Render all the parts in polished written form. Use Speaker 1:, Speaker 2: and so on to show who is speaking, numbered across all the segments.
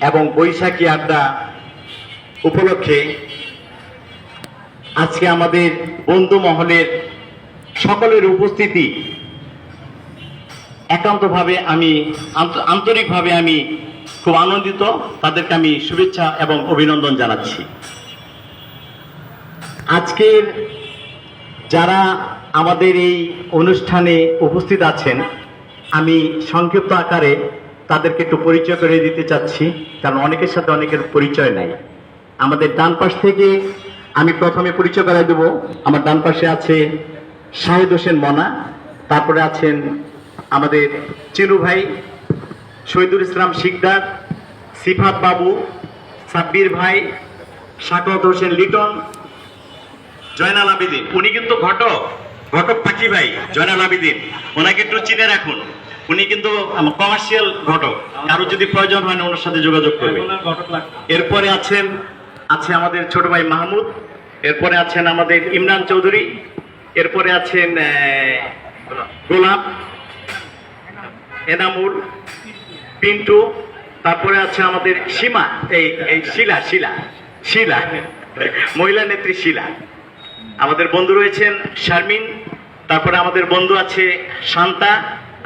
Speaker 1: এবং বৈশাখী আড্ডা উপলক্ষে আজকে আমাদের বন্ধু মহলের সকলের উপস্থিতি একান্তভাবে আন্তরিকভাবে আমি খুব আনন্দিত। তাদেরকে আমি শুভেচ্ছা এবং অভিনন্দন জানাচ্ছি। আজকের যারা আমাদের এই অনুষ্ঠানে উপস্থিত আছেন, আমি সংক্ষিপ্ত আকারে তাদেরকে একটু পরিচয় করে দিতে চাচ্ছি, কারণ অনেকের সাথে অনেকের পরিচয় নাই। আমাদের ডান পাশ থেকে আমি প্রথমে পরিচয় করে দেব। আমার ডান পাশে আছে শাহেদ হোসেন মনা, তারপরে আছেন আমাদের চিনু ভাই, শহীদুল ইসলাম শিকদার, সিফাত বাবু, সাব্বির ভাই, সাকত হোসেন লিটন, জয়নাল আবেদিন। উনি কিন্তু ঘটক পাখি ভাই জয়নাল আবেদিন, ওনাকে একটু চিনে রাখুন। উনি কিন্তু কমার্শিয়াল ঘটক, কারো যদি প্রয়োজন হয় না ওনার সাথে যোগাযোগ করবে। এরপরে আছে আমাদের ছোট ভাই মাহমুদ, এরপরে আছেন আমাদের ইমরান চৌধুরী, এরপরে আছেন গোলাপ, এনামুর, পিন্টু, তারপরে আছে আমাদের সীমা, এই শিলা মহিলা নেত্রী শিলা। আমাদের বন্ধু রয়েছেন শারমিন, তারপরে আমাদের বন্ধু আছে শান্তা,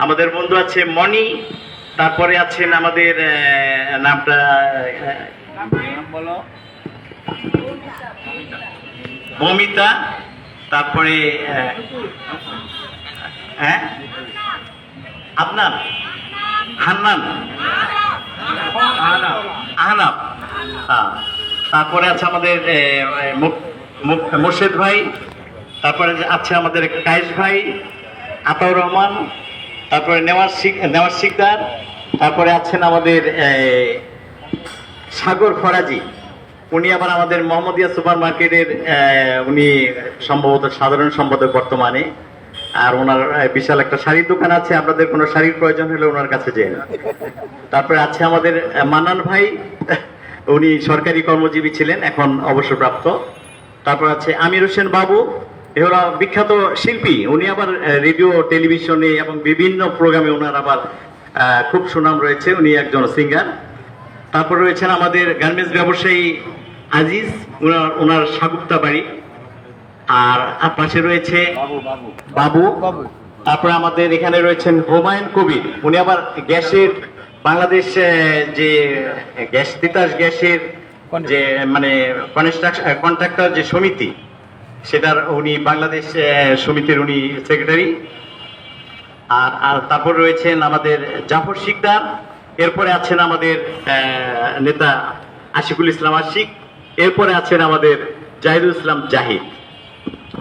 Speaker 1: আমাদের বন্ধু আছে মনি, তারপরে আছেন আমাদের নামটা মমিতা, তারপরে আপনার হান্নান, আহনাব, তারপরে আছে আমাদের মোর্শেদ ভাই, তারপরে আছে আমাদের কায়েস ভাই, আতাউর রহমান, তারপরে নেওয়াজ শিকদার, তারপরে আছেন আমাদের সাগর ফরাজি। উনি আবার আমাদের মোহাম্মদিয়া সুপার মার্কেটের উনি সম্ভবত সাধারণ সম্পাদক বর্তমানে। আর ওনার বিশাল একটা শাড়ির দোকান আছে, আপনাদের কোনো শাড়ির প্রয়োজন হলে ওনার কাছে যেন। তারপরে আছে আমাদের মান্নান ভাই, উনি সরকারি কর্মজীবী ছিলেন, এখন অবসরপ্রাপ্ত। তারপর আছে আমির হোসেন বাবু, এরা বিখ্যাত শিল্পী। উনি আবার রেডিও, টেলিভিশনে এবং বিভিন্ন প্রোগ্রামে ওনার আবার খুব সুনাম রয়েছে, উনি একজন সিঙ্গার। তারপর রয়েছেন আমাদের গার্মেন্টস ব্যবসায়ী আজিজ, ওনার সাগুপ্তা বাড়ি। আর পাশে রয়েছে বাবু। তারপরে আমাদের এখানে রয়েছেন হুমায়ুন কবির, উনি আবার গ্যাসের বাংলাদেশ যে গ্যাস তিতাস গ্যাসের যে মানে কন্ট্রাক্টর যে সমিতি, সেটার উনি বাংলাদেশ সমিতির উনি সেক্রেটারি। আর তারপর রয়েছেন আমাদের জাফর শিকদার, এরপরে আছেন আমাদের নেতা আশিকুল ইসলাম আশিক, এরপরে আছেন আমাদের জাহিদুল ইসলাম জাহিদ,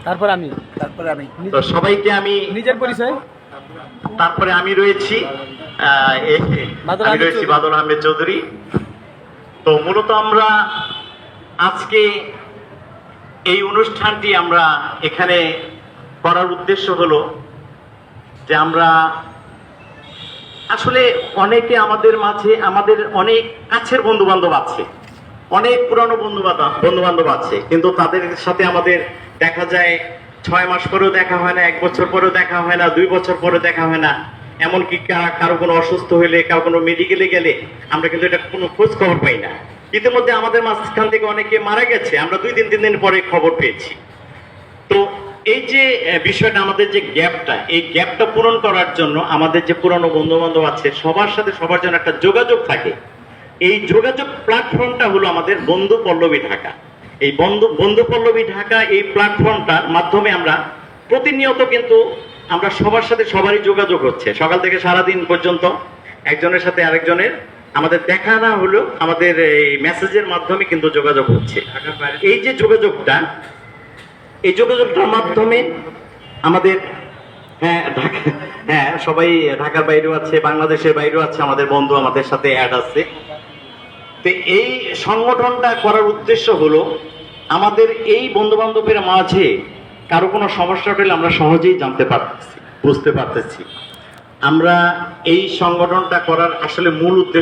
Speaker 1: তারপরে আমি তো সবাইকে আমি নিজের পরিচয়। তারপরে আমি রয়েছি বাদল আহমেদ চৌধুরী। তো মূলত আমরা আজকে এই অনুষ্ঠানটি আমরা এখানে করার উদ্দেশ্য হলো যে আমরা আসলে অনেকে আমাদের মাঝে, আমাদের অনেক কাছের বন্ধু বান্ধব আছে, অনেক পুরানো বন্ধু বান্ধব আছে, কিন্তু তাদের সাথে আমাদের দেখা যায় 6 মাস পরেও দেখা হয় না, 1 বছর পরেও দেখা হয় না, 2 বছর পরেও দেখা হয় না। এমনকি কারো কোনো অসুস্থ হইলে, কারো কোনো মেডিকেলে গেলে আমরা কিন্তু এটা কোনো খোঁজ খবর পাই না। ইতিমধ্যে আমাদের মাঝখান থেকে অনেকে মারা গেছে, আমরা 2-3 দিন পরে খবর পেয়েছি। তো এই যে বিষয়টা, আমাদের যে গ্যাপটা, এই গ্যাপটা পূরণ করার জন্য আমাদের যে পুরনো বন্ধু বান্ধব আছে সবার সাথে সবার জন্য একটা যোগাযোগ থাকে। এই যোগাযোগ প্ল্যাটফর্মটা হলো আমাদের বন্ধু পল্লবী ঢাকা। এই বন্ধু পল্লবী ঢাকা, এই প্ল্যাটফর্মটার মাধ্যমে আমরা প্রতিনিয়ত কিন্তু আমরা সবার সাথে সবারই যোগাযোগ হচ্ছে, সকাল থেকে সারাদিন পর্যন্ত একজনের সাথে আরেকজনের আমাদের দেখা না হলেও আমাদের এই মেসেজের মাধ্যমে কিন্তু যোগাযোগ হচ্ছে। এই যে যোগাযোগটা, এই যোগাযোগটার মাধ্যমে আমাদের সবাই ঢাকার বাইরেও আছে, বাংলাদেশের বাইরেও আছে, আমাদের বন্ধু আমাদের সাথে অ্যাড আছে। তো এই সংগঠনটা করার উদ্দেশ্য হলো আমাদের এই বন্ধু বান্ধবের মাঝে কারো কোনো সমস্যা হলে আমরা সহজেই জানতে পারতেছি, বুঝতে পারতেছি। আমরা এই সংগঠনটা করার আসলে মূল উদ্দেশ্য